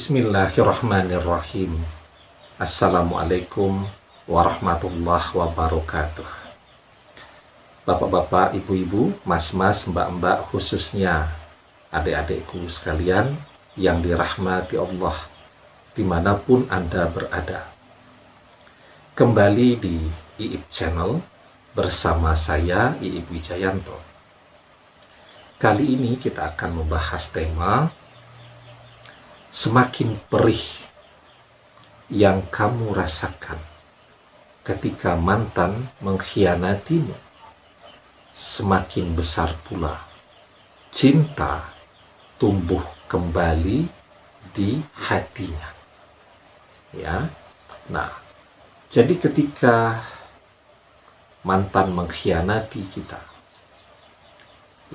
Bismillahirrahmanirrahim. Assalamualaikum warahmatullahi wabarakatuh. Bapak-bapak, ibu-ibu, mas-mas, mbak-mbak, khususnya adik-adikku sekalian yang dirahmati Allah dimanapun Anda berada. Kembali di IIP Channel bersama saya, IIP Wijayanto. Kali ini kita akan membahas tema semakin perih yang kamu rasakan ketika mantan mengkhianatimu, semakin besar pula cinta tumbuh kembali di hatinya. Ya. Nah, jadi ketika mantan mengkhianati kita,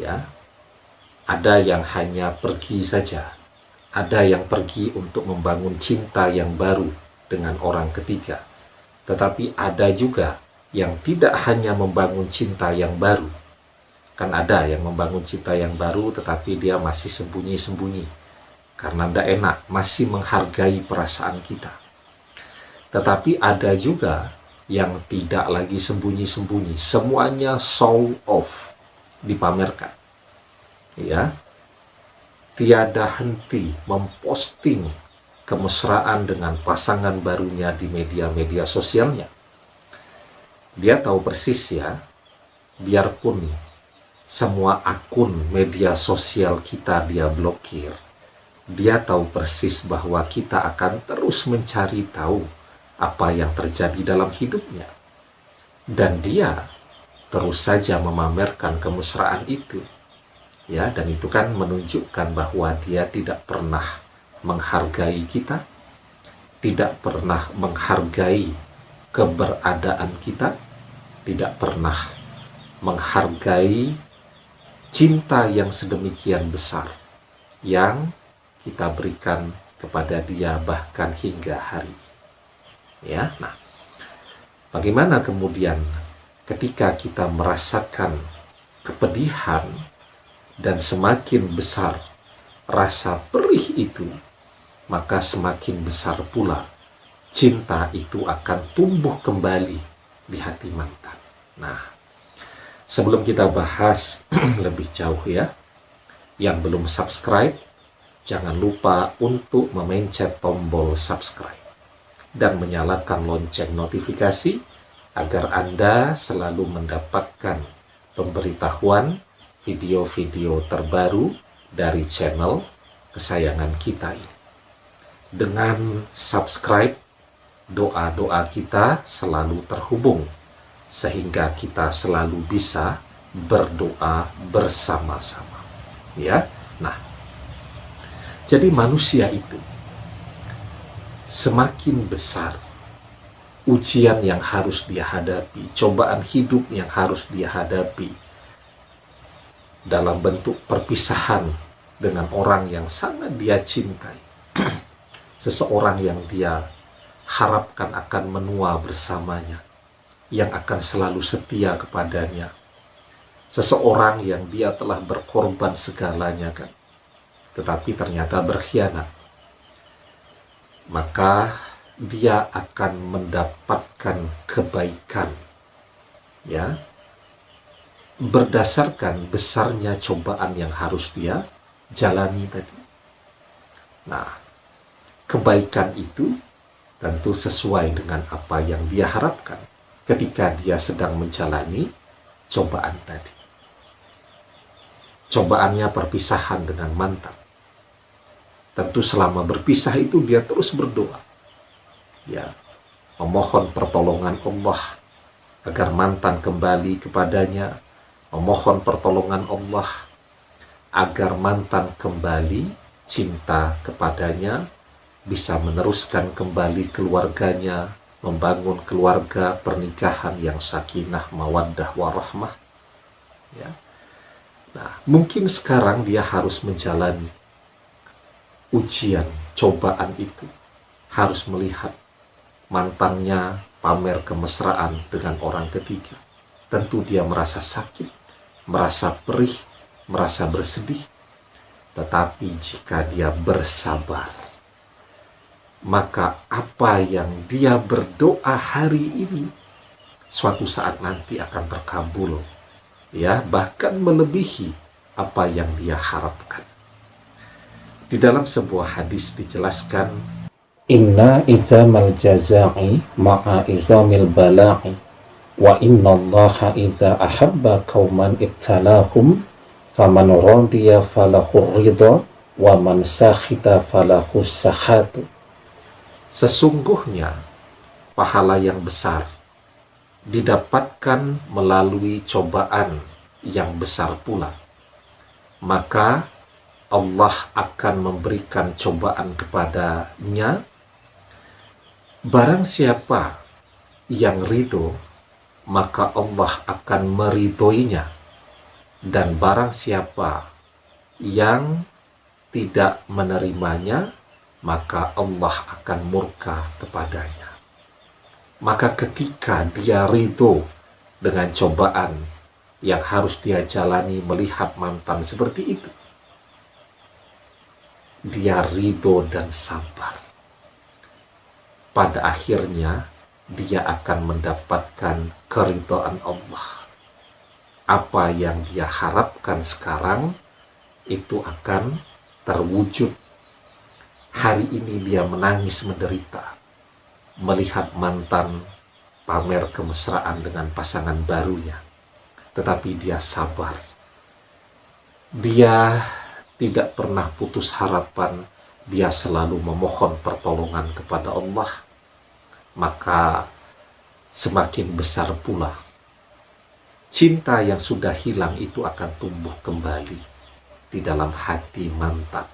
ya, ada yang hanya pergi saja. Ada yang pergi untuk membangun cinta yang baru dengan orang ketiga. Tetapi ada juga yang tidak hanya membangun cinta yang baru. Kan ada yang membangun cinta yang baru tetapi dia masih sembunyi-sembunyi. Karena tidak enak, masih menghargai perasaan kita. Tetapi ada juga yang tidak lagi sembunyi-sembunyi. Semuanya show off, dipamerkan. Ya. Tiada henti memposting kemesraan dengan pasangan barunya di media-media sosialnya. Dia tahu persis ya, biarpun semua akun media sosial kita dia blokir, dia tahu persis bahwa kita akan terus mencari tahu apa yang terjadi dalam hidupnya. Dan dia terus saja memamerkan kemesraan itu. Ya, dan itu kan menunjukkan bahwa dia tidak pernah menghargai kita, tidak pernah menghargai keberadaan kita, tidak pernah menghargai cinta yang sedemikian besar yang kita berikan kepada dia bahkan hingga hari. Ya, nah, bagaimana kemudian ketika kita merasakan kepedihan dan semakin besar rasa perih itu, maka semakin besar pula cinta itu akan tumbuh kembali di hati mantan. Nah, sebelum kita bahas lebih jauh ya, yang belum subscribe, jangan lupa untuk memencet tombol subscribe dan menyalakan lonceng notifikasi agar Anda selalu mendapatkan pemberitahuan video-video terbaru dari channel kesayangan kita ini. Dengan subscribe, doa-doa kita selalu terhubung sehingga kita selalu bisa berdoa bersama-sama. Ya. Nah, jadi manusia itu semakin besar ujian yang harus dia hadapi, cobaan hidup yang harus dia hadapi, dalam bentuk perpisahan dengan orang yang sangat dia cintai. Seseorang yang dia harapkan akan menua bersamanya, yang akan selalu setia kepadanya. Seseorang yang dia telah berkorban segalanya kan, tetapi ternyata berkhianat. Maka dia akan mendapatkan kebaikan, ya, berdasarkan besarnya cobaan yang harus dia jalani tadi. Nah, kebaikan itu tentu sesuai dengan apa yang dia harapkan ketika dia sedang menjalani cobaan tadi. Cobaannya perpisahan dengan mantan. Tentu selama berpisah itu dia terus berdoa. Ya, memohon pertolongan Allah agar mantan kembali kepadanya, memohon pertolongan Allah agar mantan kembali cinta kepadanya, bisa meneruskan kembali keluarganya, membangun keluarga pernikahan yang sakinah, mawaddah, warahmah. Ya. Nah, mungkin sekarang dia harus menjalani ujian, cobaan itu. Harus melihat mantannya pamer kemesraan dengan orang ketiga. Tentu dia merasa sakit, merasa perih, merasa bersedih. Tetapi jika dia bersabar, maka apa yang dia berdoa hari ini suatu saat nanti akan terkabul, ya, bahkan melebihi apa yang dia harapkan. Di dalam sebuah hadis dijelaskan, inna izamal jaza'i ma'a izamil bala'i wa inna allaha iza ahabba qauman ibtalahum faman radiya falahu ridha wa man sakhita falahu sakhatu. Sesungguhnya pahala yang besar didapatkan melalui cobaan yang besar pula. Maka Allah akan memberikan cobaan kepadanya. Barang siapa yang ridho, maka Allah akan meridhoinya. Dan barang siapa yang tidak menerimanya, maka Allah akan murka kepadanya. Maka ketika dia ridho dengan cobaan yang harus dia jalani melihat mantan seperti itu, dia ridho dan sabar. Pada akhirnya dia akan mendapatkan keridhaan Allah. Apa yang dia harapkan sekarang itu akan terwujud. Hari ini dia menangis menderita melihat mantan pamer kemesraan dengan pasangan barunya, tetapi dia sabar. Dia tidak pernah putus harapan, dia selalu memohon pertolongan kepada Allah. Maka semakin besar pula cinta yang sudah hilang itu akan tumbuh kembali di dalam hati mantan,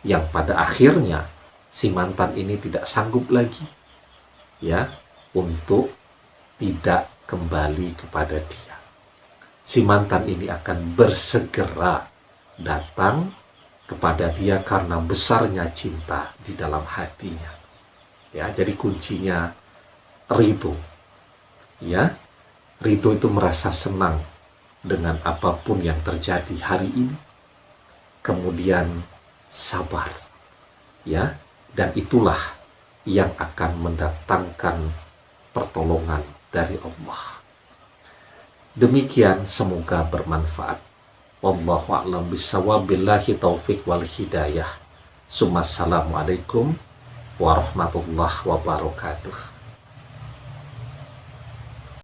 yang pada akhirnya si mantan ini tidak sanggup lagi, ya, untuk tidak kembali kepada dia. Si mantan ini akan bersegera datang kepada dia karena besarnya cinta di dalam hatinya. Ya, jadi kuncinya ridho. Ya, ridho itu merasa senang dengan apapun yang terjadi hari ini. Kemudian sabar. Ya, dan itulah yang akan mendatangkan pertolongan dari Allah. Demikian, semoga bermanfaat. Wallahu a'lam bishawab, billahi taufiq wal hidayah. Assalamualaikum warahmatullahi wabarakatuh.